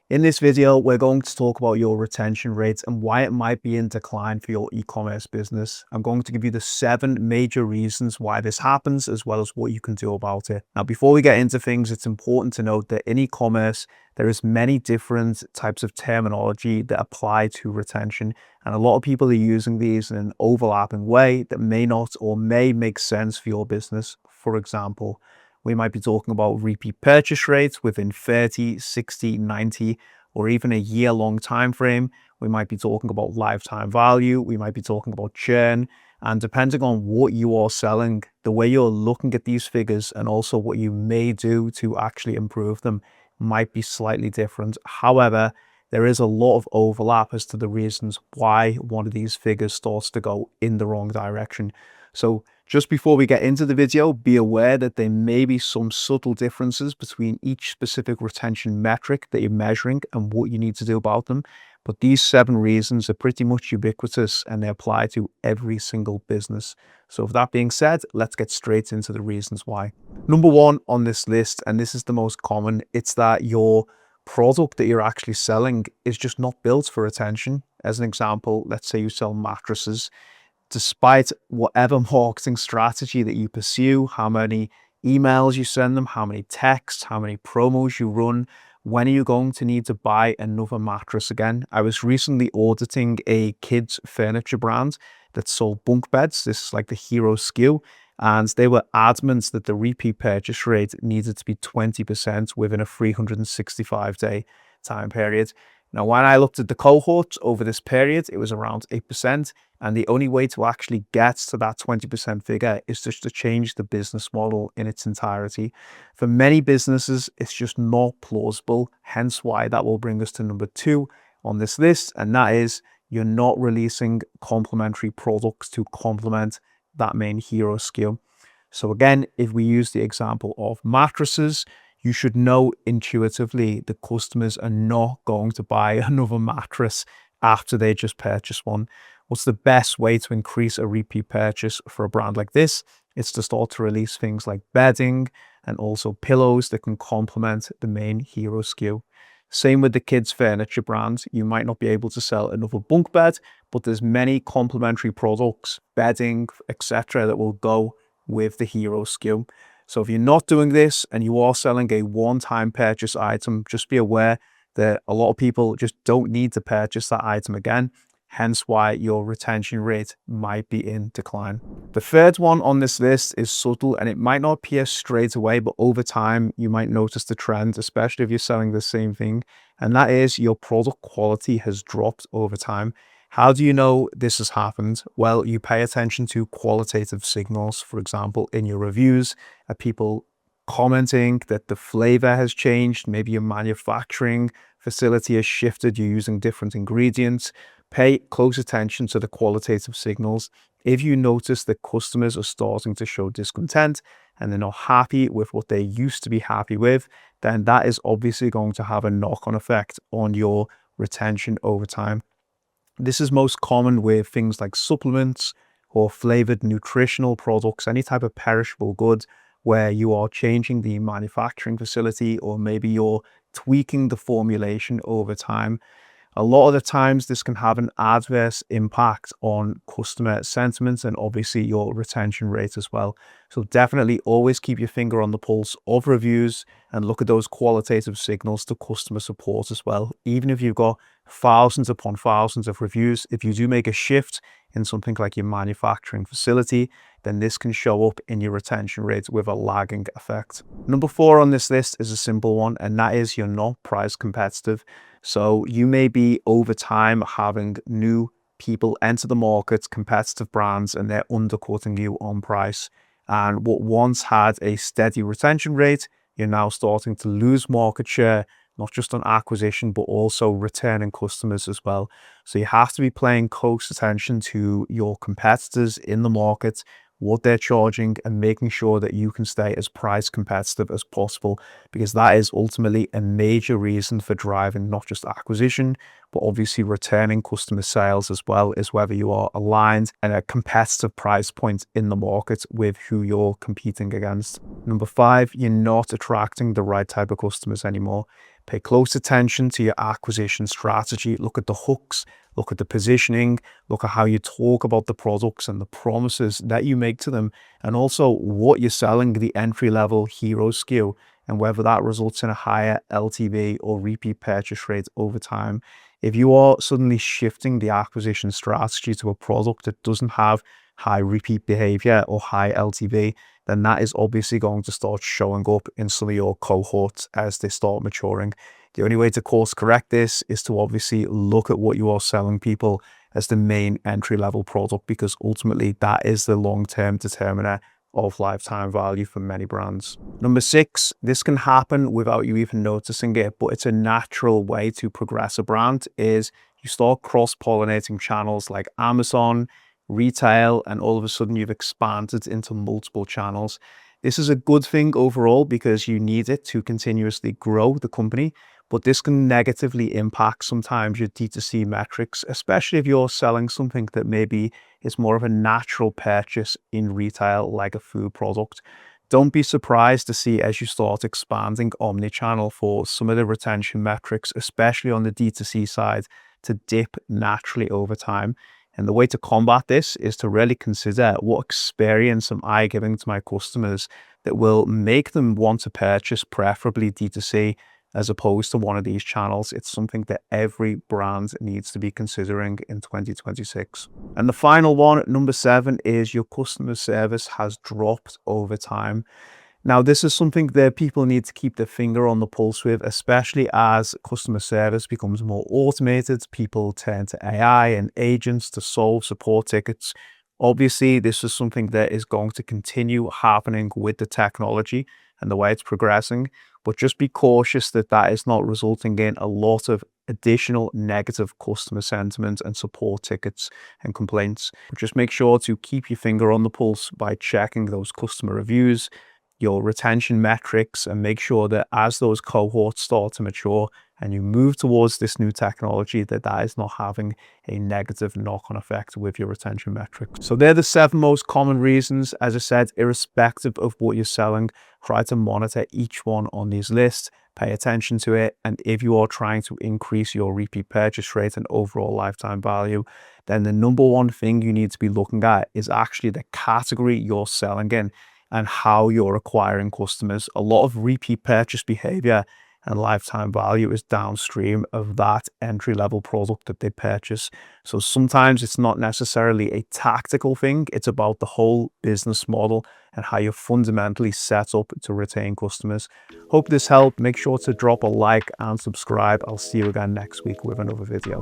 In this video, we're going to talk about your retention rates and why it might be in decline for your e-commerce business. I'm going to give you the 7 major reasons why this happens, as well as what you can do about it. Now, before we get into things, it's important to note that in e-commerce, there is many different types of terminology that apply to retention, and a lot of people are using these in an overlapping way that may not or may make sense for your business. For example, we might be talking about repeat purchase rates within 30, 60, 90, or even a year-long time frame. We might be talking about lifetime value. We might be talking about churn. And depending on what you are selling, the way you're looking at these figures and also what you may do to actually improve them might be slightly different. However, there is a lot of overlap as to the reasons why one of these figures starts to go in the wrong direction. So just before we get into the video, be aware that there may be some subtle differences between each specific retention metric that you're measuring and what you need to do about them. But these 7 reasons are pretty much ubiquitous and they apply to every single business. So with that being said, let's get straight into the reasons why. Number 1 on this list, and this is the most common, it's that your product that you're actually selling is just not built for retention. As an example, let's say you sell mattresses. Despite whatever marketing strategy that you pursue, how many emails you send them, how many texts, how many promos you run, when are you going to need to buy another mattress again? I was recently auditing a kids furniture brand that sold bunk beds. This is like the hero SKU. And they were adamant that the repeat purchase rate needed to be 20% within a 365-day time period. Now, when I looked at the cohorts over this period, it was around 8%. And the only way to actually get to that 20% figure is just to change the business model in its entirety. For many businesses, it's just not plausible. Hence why that will bring us to number 2 on this list. And that is you're not releasing complementary products to complement that main hero SKU. So again, if we use the example of mattresses, you should know intuitively the customers are not going to buy another mattress after they just purchased one. What's the best way to increase a repeat purchase for a brand like this? It's to start to release things like bedding and also pillows that can complement the main hero SKU. Same with the kids furniture brands. You might not be able to sell another bunk bed, but there's many complementary products, bedding, etc., that will go with the hero SKU. So if you're not doing this and you are selling a one-time purchase item, just be aware that a lot of people just don't need to purchase that item again. Hence why your retention rate might be in decline. The third one on this list is subtle and it might not appear straight away, but over time you might notice the trend, especially if you're selling the same thing. And that is your product quality has dropped over time. How do you know this has happened? Well, you pay attention to qualitative signals. For example, in your reviews, are people commenting that the flavor has changed? Maybe your manufacturing facility has shifted. You're using different ingredients. Pay close attention to the qualitative signals. If you notice that customers are starting to show discontent and they're not happy with what they used to be happy with, then that is obviously going to have a knock-on effect on your retention over time. This is most common with things like supplements or flavored nutritional products, any type of perishable good where you are changing the manufacturing facility or maybe you're tweaking the formulation over time. A lot of the times this can have an adverse impact on customer sentiment and obviously your retention rate as well. So definitely always keep your finger on the pulse of reviews and look at those qualitative signals to customer support as well. Even if you've got thousands upon thousands of reviews, if you do make a shift in something like your manufacturing facility, then this can show up in your retention rate with a lagging effect. Number 4 on this list is a simple one, and that is you're not price competitive. So you may be over time having new people enter the market, competitive brands, and they're undercutting you on price. And what once had a steady retention rate, you're now starting to lose market share, not just on acquisition, but also returning customers as well. So you have to be paying close attention to your competitors in the market, what they're charging, and making sure that you can stay as price competitive as possible, because that is ultimately a major reason for driving not just acquisition, but obviously returning customer sales as well, is whether you are aligned at a competitive price point in the market with who you're competing against. Number 5, you're not attracting the right type of customers anymore. Pay close attention to your acquisition strategy. Look at the hooks, look at the positioning, look at how you talk about the products and the promises that you make to them, and also what you're selling, the entry-level hero SKU, and whether that results in a higher LTV or repeat purchase rate over time. If you are suddenly shifting the acquisition strategy to a product that doesn't have high repeat behavior or high LTV, then that is obviously going to start showing up in some of your cohorts as they start maturing. The only way to course correct this is to obviously look at what you are selling people as the main entry level product, because ultimately that is the long-term determiner of lifetime value for many brands. Number 6, this can happen without you even noticing it, but it's a natural way to progress a brand, is you start cross-pollinating channels like Amazon, retail, and all of a sudden you've expanded into multiple channels. This is a good thing overall because you need it to continuously grow the company, but this can negatively impact sometimes your D2C metrics, especially if you're selling something that maybe is more of a natural purchase in retail, like a food product. Don't be surprised to see as you start expanding omnichannel for some of the retention metrics, especially on the D2C side, to dip naturally over time. And the way to combat this is to really consider, what experience am I giving to my customers that will make them want to purchase, preferably D2C, as opposed to one of these channels. It's something that every brand needs to be considering in 2026. And the final one, number 7, is your customer service has dropped over time. Now, this is something that people need to keep their finger on the pulse with, especially as customer service becomes more automated. People turn to AI and agents to solve support tickets. Obviously, this is something that is going to continue happening with the technology and the way it's progressing, but just be cautious that that is not resulting in a lot of additional negative customer sentiment and support tickets and complaints. But just make sure to keep your finger on the pulse by checking those customer reviews, your retention metrics, and make sure that as those cohorts start to mature and you move towards this new technology, that is not having a negative knock-on effect with your retention metrics. So they're the 7 most common reasons. As I said, irrespective of what you're selling, try to monitor each one on these lists, pay attention to it. And if you are trying to increase your repeat purchase rate and overall lifetime value, then the number one thing you need to be looking at is actually the category you're selling in and how you're acquiring customers. A lot of repeat purchase behavior and lifetime value is downstream of that entry-level product that they purchase. So sometimes it's not necessarily a tactical thing. It's about the whole business model and how you're fundamentally set up to retain customers. Hope this helped. Make sure to drop a like and subscribe. I'll see you again next week with another video.